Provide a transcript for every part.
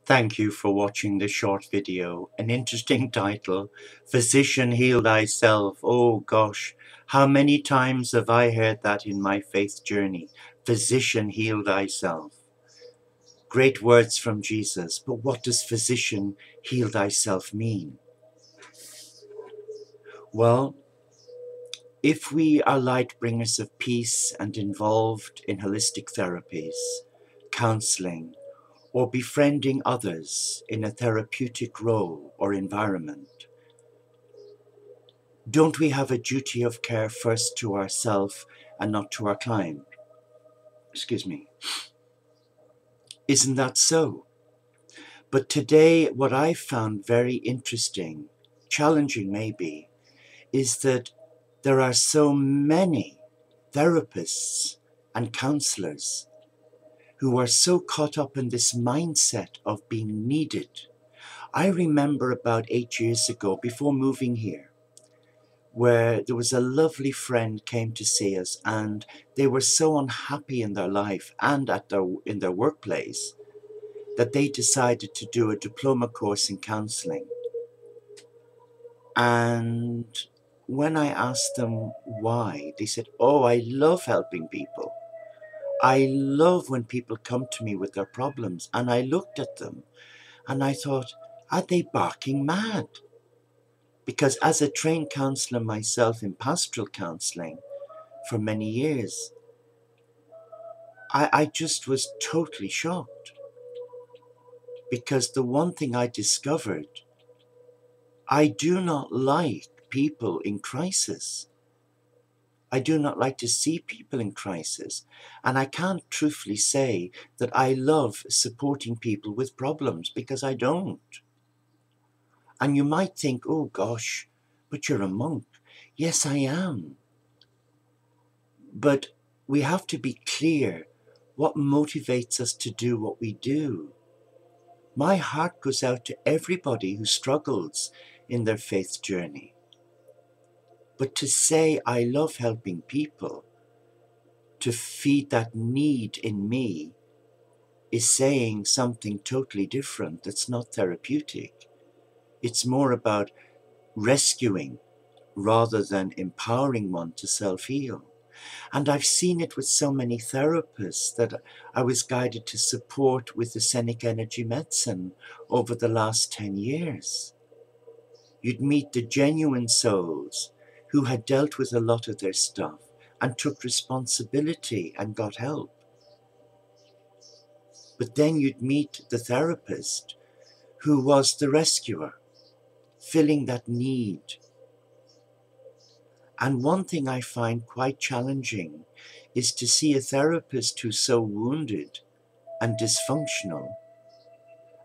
Thank you for watching this short video. An interesting title, Physician Heal Thyself. Oh gosh, how many times have I heard that in my faith journey? Physician heal thyself. Great words from Jesus, but what does physician heal thyself mean? Well, if we are light bringers of peace and involved in holistic therapies, counseling, or befriending others in a therapeutic role or environment, don't we have a duty of care first to ourselves and not to our client? Excuse me. Isn't that so? But today, what I found very interesting, challenging maybe, is that there are so many therapists and counselors who are so caught up in this mindset of being needed. I remember about 8 years ago, before moving here, where there was a lovely friend came to see us, and they were so unhappy in their life and in their workplace that they decided to do a diploma course in counseling. And when I asked them why, they said, "Oh, I love helping people. I love when people come to me with their problems." And I looked at them and I thought, are they barking mad? Because as a trained counselor myself in pastoral counselling for many years, I just was totally shocked. Because the one thing I discovered, I do not like people in crisis. I do not like to see people in crisis. And I can't truthfully say that I love supporting people with problems, because I don't. And you might think, oh gosh, but you're a monk. Yes, I am. But we have to be clear what motivates us to do what we do. My heart goes out to everybody who struggles in their faith journey. But to say I love helping people, to feed that need in me, is saying something totally different that's not therapeutic. It's more about rescuing rather than empowering one to self-heal. And I've seen it with so many therapists that I was guided to support with the Scenic Energy Medicine over the last 10 years. You'd meet the genuine souls who had dealt with a lot of their stuff and took responsibility and got help. But then you'd meet the therapist who was the rescuer, filling that need. And one thing I find quite challenging is to see a therapist who's so wounded and dysfunctional,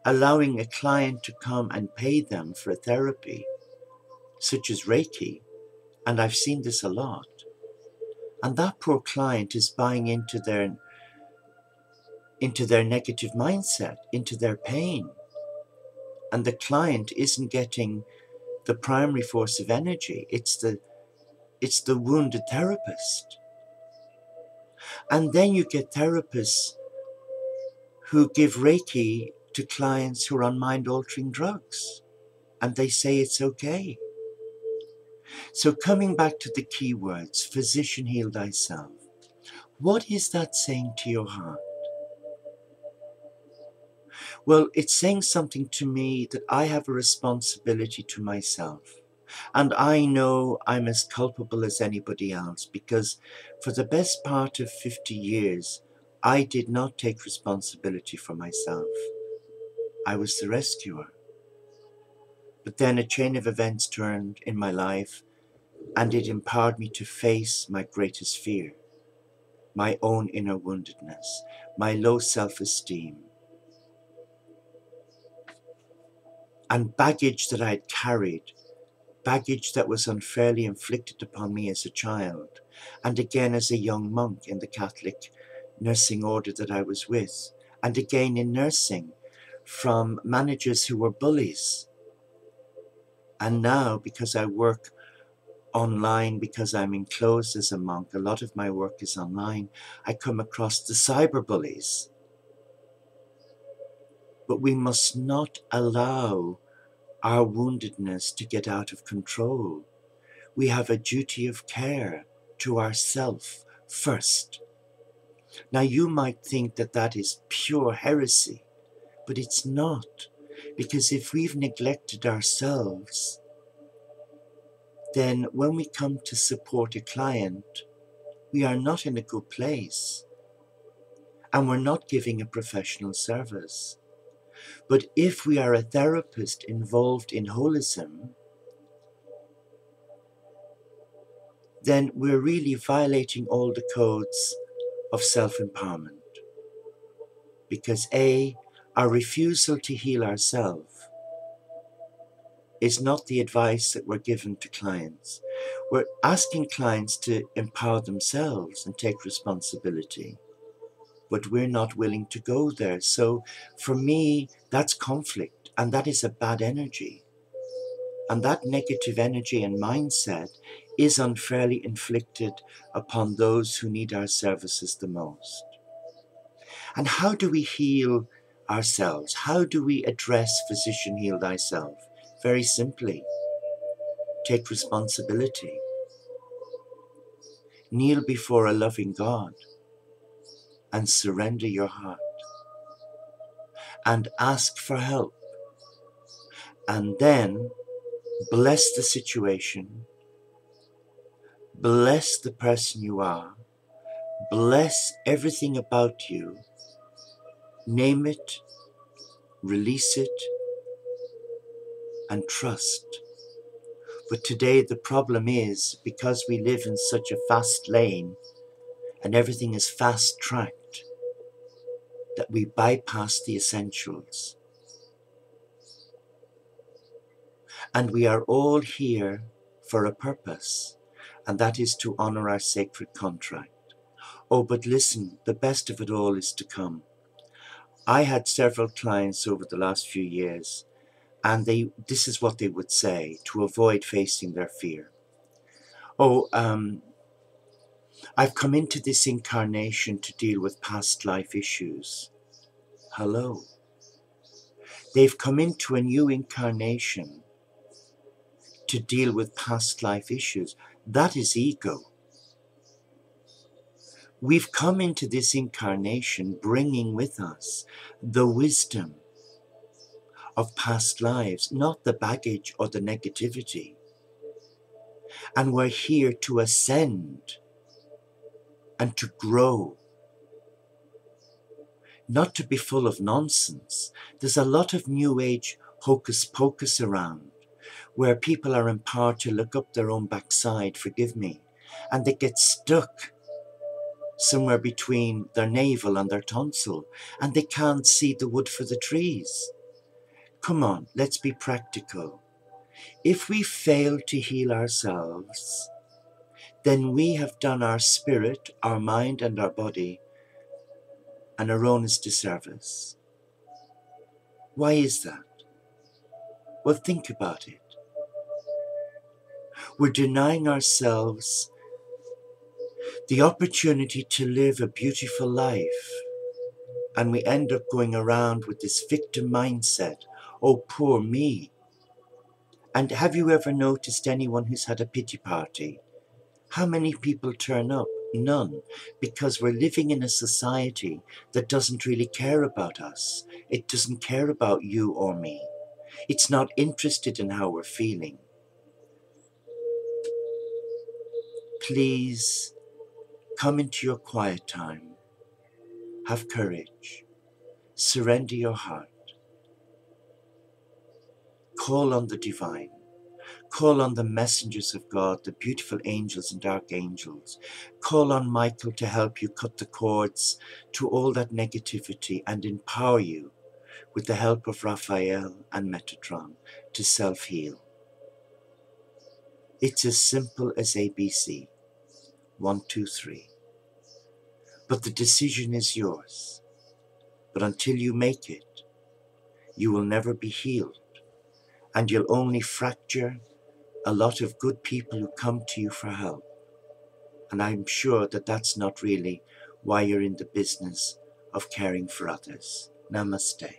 allowing a client to come and pay them for a therapy, such as Reiki, and I've seen this a lot. And that poor client is buying into their negative mindset, into their pain. And the client isn't getting the primary force of energy. It's the wounded therapist. And then you get therapists who give Reiki to clients who are on mind-altering drugs, and they say it's okay. So coming back to the key words, physician heal thyself. What is that saying to your heart? Well, it's saying something to me that I have a responsibility to myself. And I know I'm as culpable as anybody else, because for the best part of 50 years, I did not take responsibility for myself. I was the rescuer. But then a chain of events turned in my life, and it empowered me to face my greatest fear, my own inner woundedness, my low self-esteem, and baggage that I had carried, baggage that was unfairly inflicted upon me as a child, and again as a young monk in the Catholic nursing order that I was with, and again in nursing from managers who were bullies. And now, because I work online, because I'm enclosed as a monk, a lot of my work is online, I come across the cyberbullies. but we must not allow our woundedness to get out of control. We have a duty of care to ourself first. Now you might think that that is pure heresy, but it's not, because if we've neglected ourselves, then when we come to support a client, we are not in a good place and we're not giving a professional service. But if we are a therapist involved in holism, then we're really violating all the codes of self-empowerment. Because our refusal to heal ourselves is not the advice that we're given to clients. We're asking clients to empower themselves and take responsibility, but we're not willing to go there. So for me, that's conflict, and that is a bad energy. And that negative energy and mindset is unfairly inflicted upon those who need our services the most. And how do we heal ourselves? How do we address physician heal thyself? Very simply, take responsibility. Kneel before a loving God and surrender your heart and ask for help. And then bless the situation, bless the person you are, bless everything about you, name it, release it, and trust. But today the problem is, because we live in such a fast lane and everything is fast-tracked, that we bypass the essentials. And we are all here for a purpose, and that is to honor our sacred contract. Oh, but listen, the best of it all is to come. I had several clients over the last few years, and this is what they would say to avoid facing their fear. Oh, I've come into this incarnation to deal with past life issues. Hello. They've come into a new incarnation to deal with past life issues. That is ego. We've come into this incarnation bringing with us the wisdom of past lives, not the baggage or the negativity. And we're here to ascend and to grow, not to be full of nonsense. There's a lot of new age hocus pocus around, where people are empowered to look up their own backside, forgive me, and they get stuck somewhere between their navel and their tonsil, and they can't see the wood for the trees. Come on, let's be practical. If we fail to heal ourselves, then we have done our spirit, our mind, and our body an erroneous disservice. Why is that? Well, think about it. We're denying ourselves the opportunity to live a beautiful life, and we end up going around with this victim mindset. Oh, poor me. And have you ever noticed anyone who's had a pity party? How many people turn up? None. Because we're living in a society that doesn't really care about us. It doesn't care about you or me. It's not interested in how we're feeling. Please come into your quiet time. Have courage. Surrender your heart. Call on the divine. Call on the messengers of God, the beautiful angels and archangels. Call on Michael to help you cut the cords to all that negativity and empower you with the help of Raphael and Metatron to self-heal. It's as simple as ABC. 1, 2, 3. But the decision is yours. But until you make it, you will never be healed. And you'll only fracture a lot of good people who come to you for help. And I'm sure that that's not really why you're in the business of caring for others. Namaste.